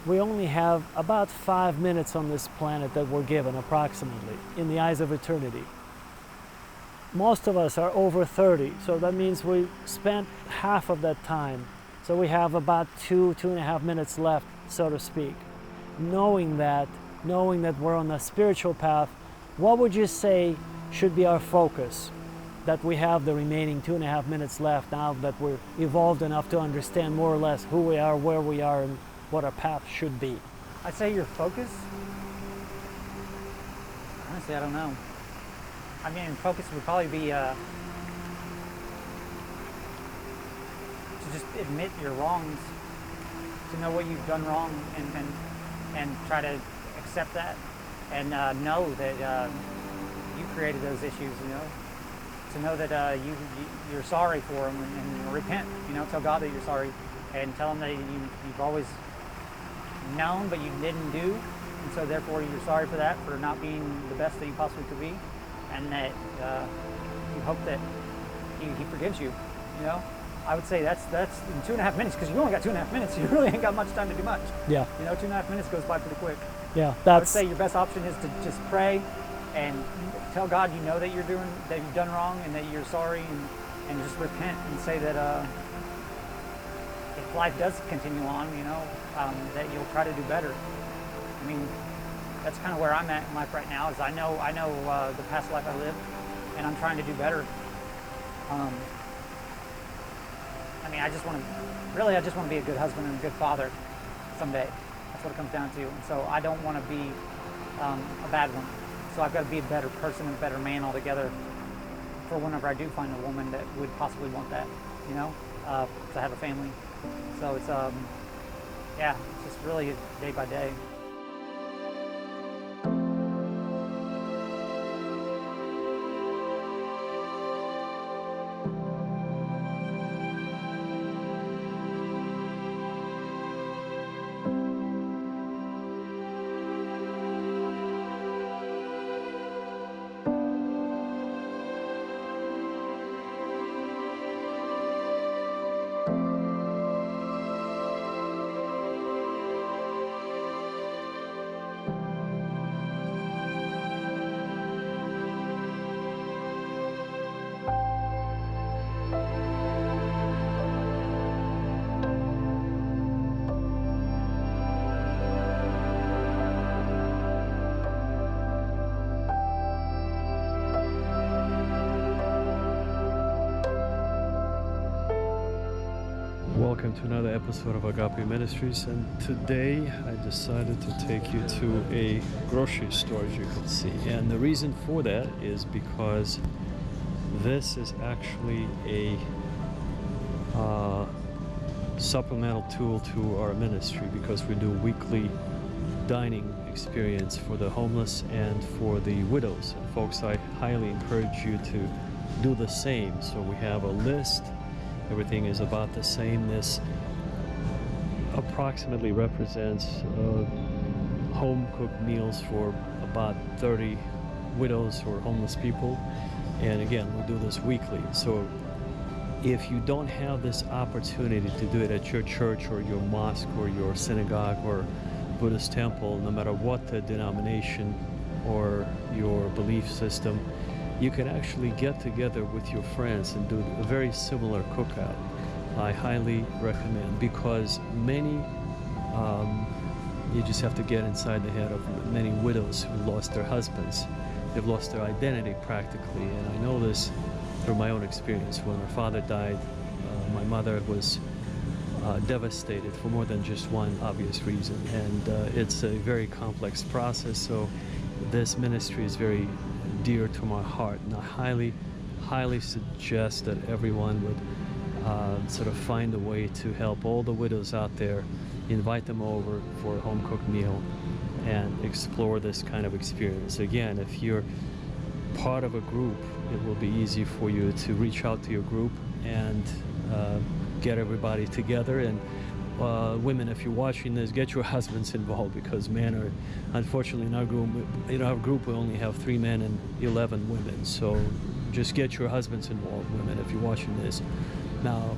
we only have about 5 minutes on this planet that we're given, approximately, in the eyes of eternity. Most of us are over 30, so that means we spent half of that time. So we have about 2.5 minutes left, so to speak. Knowing that we're on a spiritual path, what would you say should be our focus? That we have the remaining 2.5 minutes left now that we're evolved enough to understand more or less who we are, where we are, and what our path should be. I'd say your focus? Honestly, I don't know. I mean, focus would probably be to just admit your wrongs, to know what you've done wrong, and try to accept that, and know that you created those issues. To know that you're sorry for them, and repent. Tell God that you're sorry, and tell Him that you've always known but you didn't do, and so therefore you're sorry for that, for not being the best that you possibly could be, and that you hope that He forgives you. I would say that's in 2.5 minutes, because you only got 2.5 minutes. You really ain't got much time to do much. Yeah. 2.5 minutes goes by pretty quick. Yeah. I would say your best option is to just pray and tell God that you've done wrong, and that you're sorry, and just repent and say that if life does continue on, that you'll try to do better. I mean, that's kind of where I'm at in life right now. Is I know the past life I lived, and I'm trying to do better. I just want to be a good husband and a good father someday. That's what it comes down to. And so I don't want to be a bad one. So I've got to be a better person and a better man altogether for whenever I do find a woman that would possibly want that, to have a family. So it's it's just really day by day. Welcome to another episode of Agape Ministries, and today I decided to take you to a grocery store, as you can see. And the reason for that is because this is actually a supplemental tool to our ministry, because we do weekly dining experience for the homeless and for the widows. And folks, I highly encourage you to do the same. So we have a list. Everything is about the same. This approximately represents home-cooked meals for about 30 widows or homeless people. And again, we do this weekly. So if you don't have this opportunity to do it at your church or your mosque or your synagogue or Buddhist temple, no matter what the denomination or your belief system, you can actually get together with your friends and do a very similar cookout. I highly recommend, because many, you just have to get inside the head of many widows who lost their husbands. They've lost their identity practically, and I know this through my own experience. When my father died, my mother was devastated for more than just one obvious reason, and it's a very complex process. So this ministry is very dear to my heart, and I highly suggest that everyone would sort of find a way to help all the widows out there, invite them over for a home-cooked meal and explore this kind of experience. Again, if you're part of a group, it will be easy for you to reach out to your group and get everybody together. And women, if you're watching this, get your husbands involved, because men are, unfortunately, in our group we only have 3 men and 11 women. So just get your husbands involved, women, if you're watching this. Now,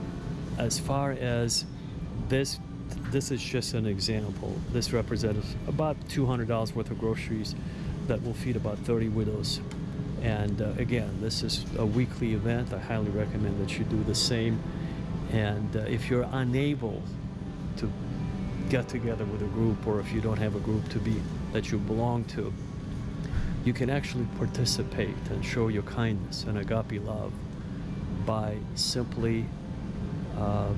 as far as this this is just an example. This represents about $200 worth of groceries that will feed about 30 widows. And again, this is a weekly event. I highly recommend that you do the same. And if you're unable to get together with a group, or if you don't have a group that you belong to, you can actually participate and show your kindness and agape love by simply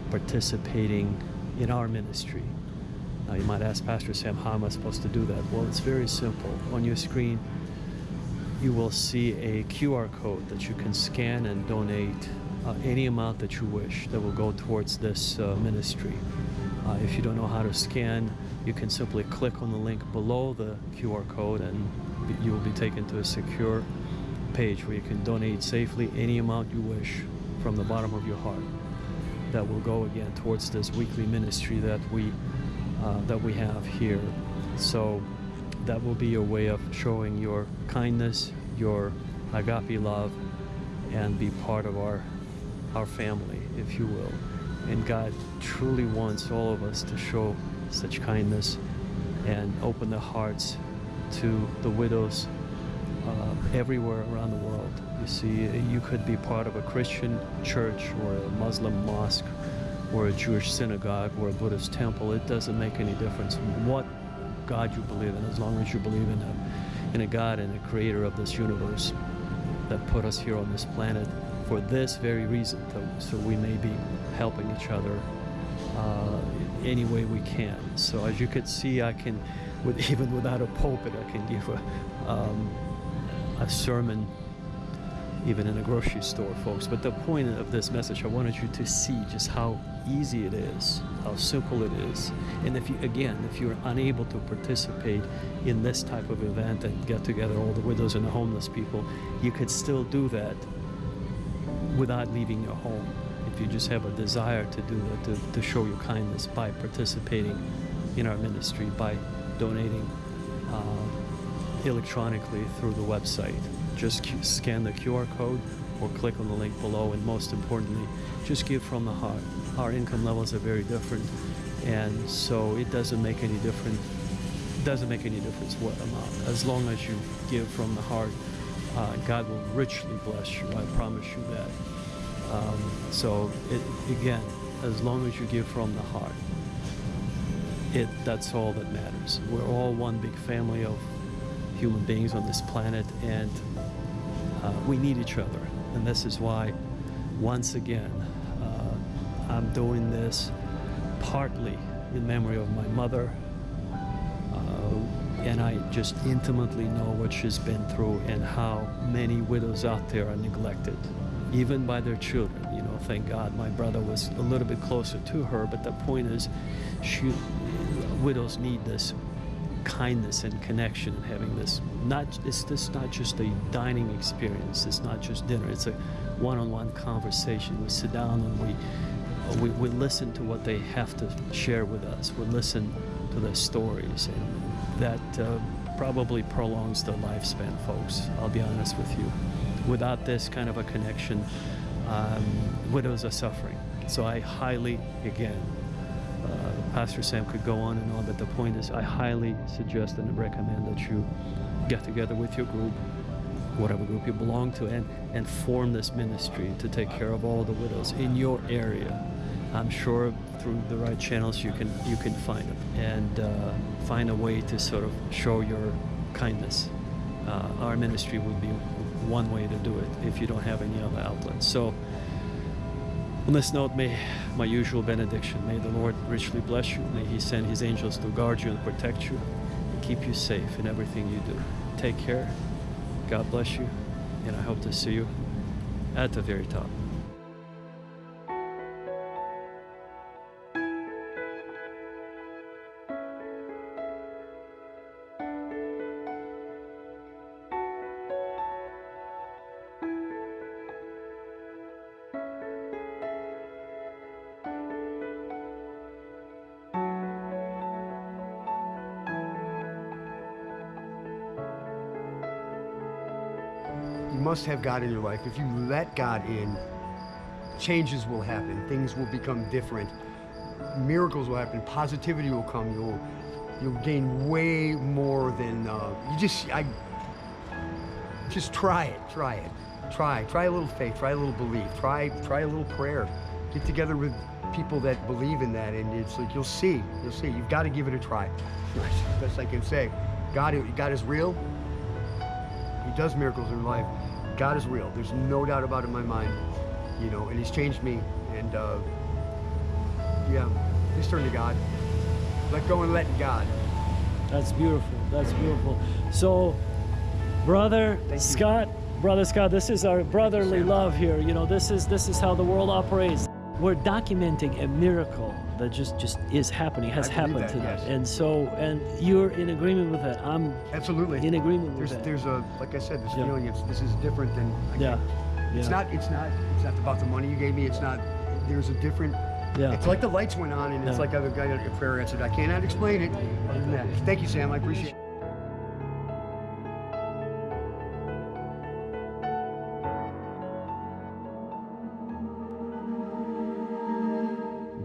participating in our ministry. Now you might ask, Pastor Sam, how am I supposed to do that? Well, it's very simple. On your screen, you will see a QR code that you can scan and donate any amount that you wish that will go towards this ministry. If you don't know how to scan, you can simply click on the link below the QR code and you will be taken to a secure page where you can donate safely any amount you wish from the bottom of your heart. That will go again towards this weekly ministry that we have here. So that will be your way of showing your kindness, your agape love, and be part of our family, if you will. And God truly wants all of us to show such kindness and open their hearts to the widows everywhere around the world. You see, you could be part of a Christian church or a Muslim mosque or a Jewish synagogue or a Buddhist temple. It doesn't make any difference what God you believe in, as long as you believe in a God and a creator of this universe that put us here on this planet for this very reason, so we may be helping each other any way we can. So as you can see, I can, even without a pulpit, I can give a sermon even in a grocery store, folks. But the point of this message, I wanted you to see just how easy it is, how simple it is. And if you're unable to participate in this type of event and get together all the widows and the homeless people, you could still do that without leaving your home. If you just have a desire to do that, to show your kindness by participating in our ministry, by donating electronically through the website. Just scan the QR code or click on the link below, and most importantly, just give from the heart. Our income levels are very different, and so it doesn't make any difference what amount. As long as you give from the heart, God will richly bless you. I promise you that. Again, as long as you give from the heart, that's all that matters. We're all one big family of human beings on this planet, and we need each other. And this is why, once again, I'm doing this partly in memory of my mother, and I just intimately know what she's been through and how many widows out there are neglected, even by their children. Thank God my brother was a little bit closer to her, but the point is, widows need this kindness and connection, and having this. It's not just a dining experience. It's not just dinner. It's a one-on-one conversation. We sit down and we listen to what they have to share with us. We listen to their stories, and that probably prolongs their lifespan, folks. I'll be honest with you. Without this kind of a connection, widows are suffering. So I highly, again, Pastor Sam could go on and on, but the point is, I highly suggest and recommend that you get together with your group, whatever group you belong to, and form this ministry to take care of all the widows in your area. I'm sure through the right channels you can find them and find a way to sort of show your kindness. Our ministry would be one way to do it if you don't have any other outlets. So on this note, may my usual benediction, may the Lord richly bless you. May He send His angels to guard you and protect you and keep you safe in everything you do. Take care. God bless you, and I hope to see you at the very top. You must have God in your life. If you let God in, changes will happen. Things will become different. miracles will happen, positivity will come, you'll gain way more than, just try it. Try a little faith, try a little belief, try a little prayer. Get together with people that believe in that, and it's like, you'll see. You've got to give it a try. That's the best I can say. God is real. He does miracles in life. God is real. There's no doubt about it in my mind, and he's changed me, and just turn to God. Let go and let God. That's beautiful. That's beautiful. So, Brother Scott, this is our brotherly love here. This is how the world operates. We're documenting a miracle that just is happening, has happened to them. Yes. And you're in agreement with that. I'm absolutely in agreement with that. There's like I said, this feeling. This is different than. It's not about the money you gave me. It's not. There's a different. Yeah. It's like the lights went on, and it's like I got a prayer answered. I cannot explain it other than that. Thank you, Sam. I appreciate it.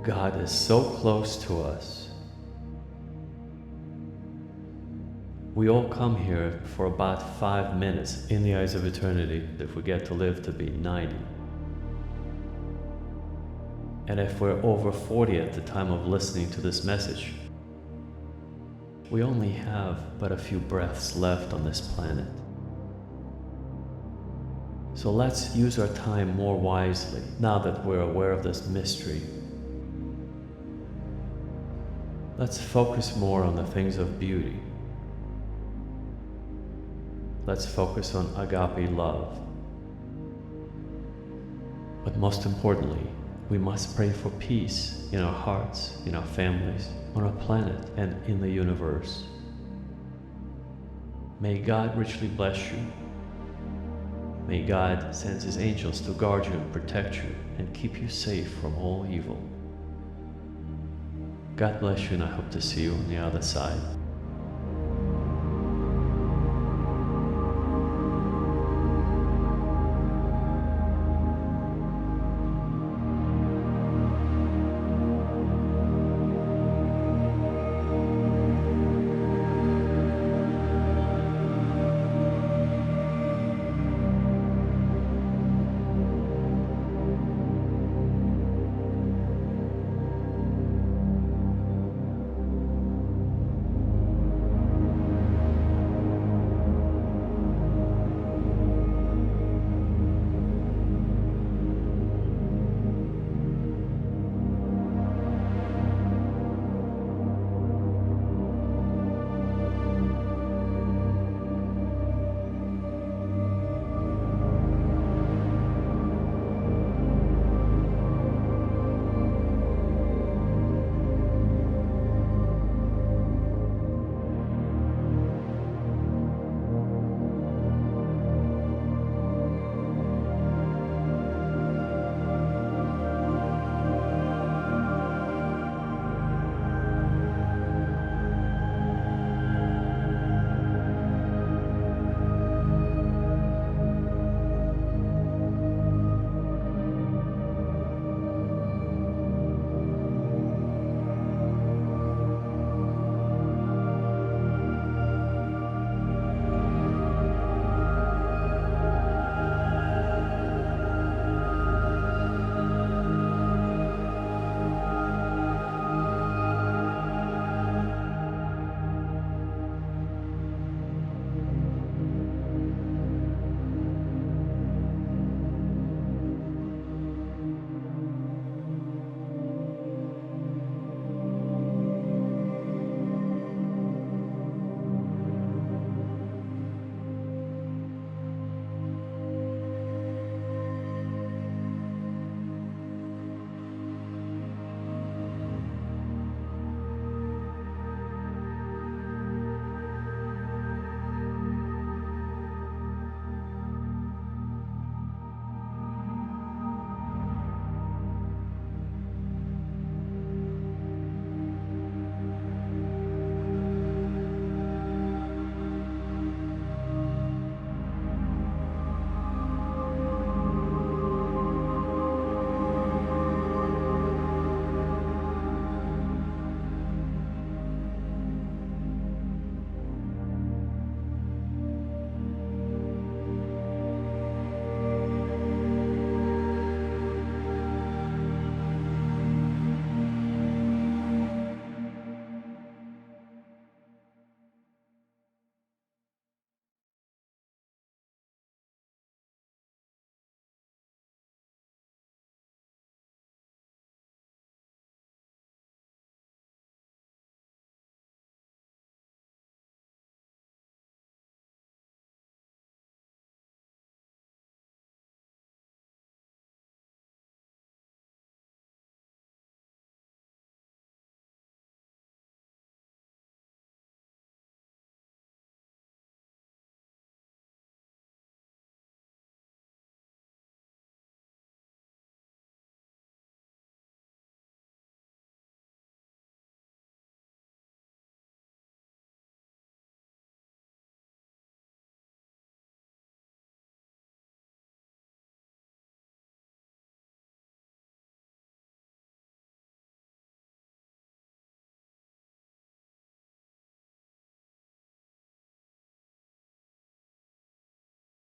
God is so close to us. We all come here for about 5 minutes in the eyes of eternity if we get to live to be 90. And if we're over 40 at the time of listening to this message, we only have but a few breaths left on this planet. So let's use our time more wisely now that we're aware of this mystery. Let's focus more on the things of beauty. Let's focus on agape love. But most importantly, we must pray for peace in our hearts, in our families, on our planet, and in the universe. May God richly bless you. May God send his angels to guard you and protect you and keep you safe from all evil. God bless you, and I hope to see you on the other side.